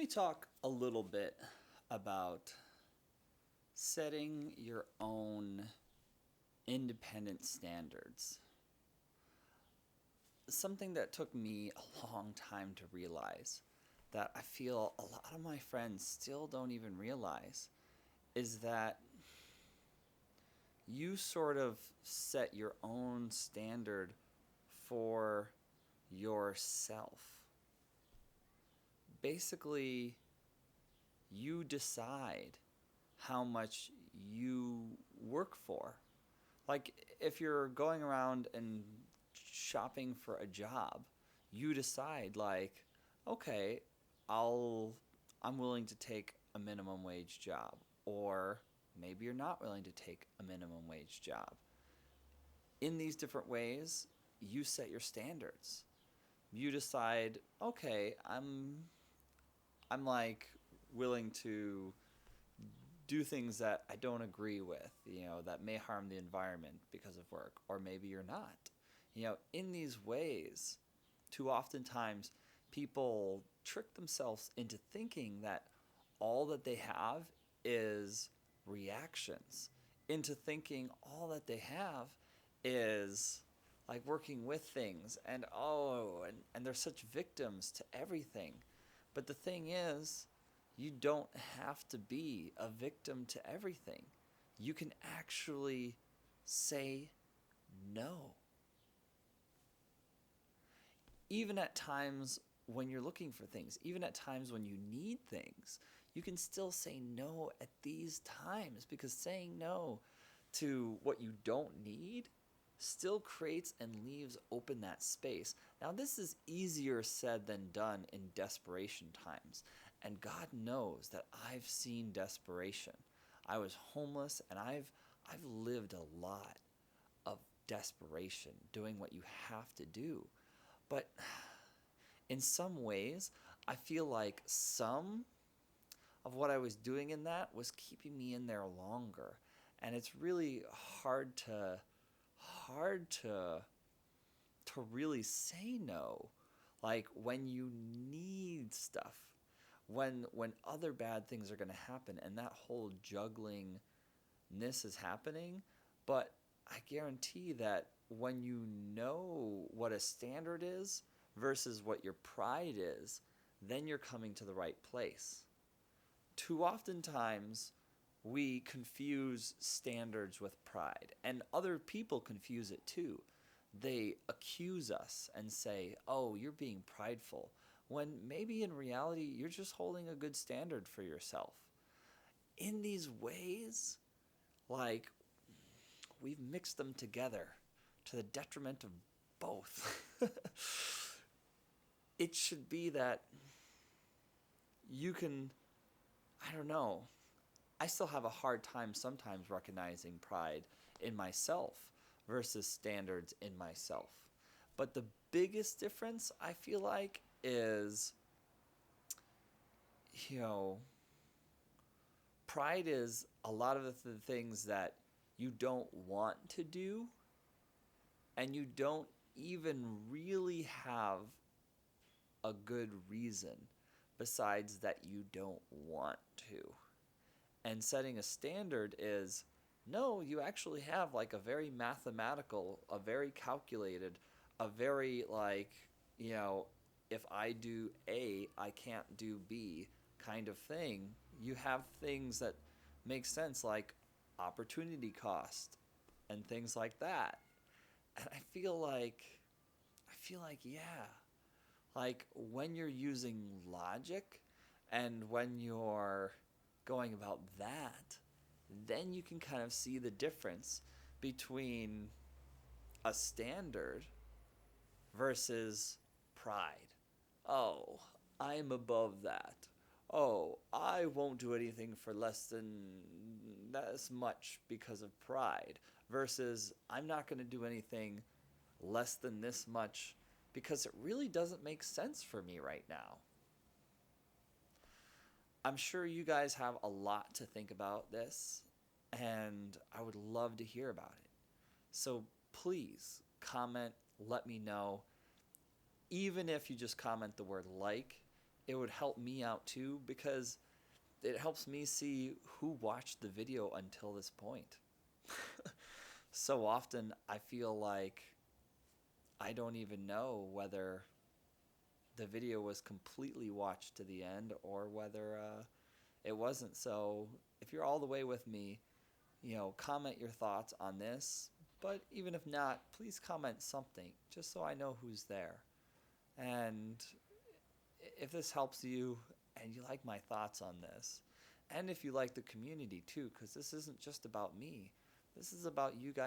me talk a little bit about setting your own independent standards. Something that took me a long time to realize, that I feel a lot of my friends still don't even realize, is that you sort of set your own standard for yourself. Basically, you decide how much you work for. Like, if you're going around and shopping for a job, you decide, like, okay, I'll I'm willing to take a minimum wage job, or maybe you're not willing to take a minimum wage job. In these different ways, you set your standards. You decide, okay, I'm like willing to do things that I don't agree with, that may harm the environment because of work, or maybe you're not. In these ways, too oftentimes people trick themselves into thinking that all that they have is reactions, into thinking all that they have is like working with things and they're such victims to everything. But the thing is, you don't have to be a victim to everything. You can actually say no. Even at times when you're looking for things, even at times when you need things, you can still say no at these times, because saying no to what you don't need still creates and leaves open that space. Now, this is easier said than done in desperation times. And God knows that I've seen desperation. I was homeless, and I've lived a lot of desperation, doing what you have to do. But in some ways, I feel like some of what I was doing in that was keeping me in there longer. And it's really hard to really say no. Like, when you need stuff, when other bad things are going to happen, and that whole jugglingness is happening. But I guarantee that when you know what a standard is versus what your pride is, then you're coming to the right place. Too oftentimes, we confuse standards with pride, and other people confuse it too. They accuse us and say, oh, you're being prideful, when maybe in reality, you're just holding a good standard for yourself. In these ways, like, we've mixed them together to the detriment of both. It should be that you can, I don't know, I still have a hard time sometimes recognizing pride in myself versus standards in myself. But the biggest difference, I feel like, is, you know, pride is a lot of the things that you don't want to do, and you don't even really have a good reason besides that you don't want to. And setting a standard is, no, you actually have like a very mathematical, a very calculated, a very like, if I do A, I can't do B kind of thing. You have things that make sense, like opportunity cost and things like that. And I feel like, yeah, like when you're using logic and when you're going about that, then you can kind of see the difference between a standard versus pride. Oh, I'm above that. Oh, I won't do anything for less than this much because of pride. Versus, I'm not going to do anything less than this much because it really doesn't make sense for me right now. I'm sure you guys have a lot to think about this, and I would love to hear about it. So please comment, let me know. Even if you just comment the word like, it would help me out too, because it helps me see who watched the video until this point. So often I feel like I don't even know whether the video was completely watched to the end or whether it wasn't. So if you're all the way with me, comment your thoughts on this. But even if not, please comment something just so I know who's there. And if this helps you and you like my thoughts on this, and if you like the community too, because this isn't just about me, this is about you guys.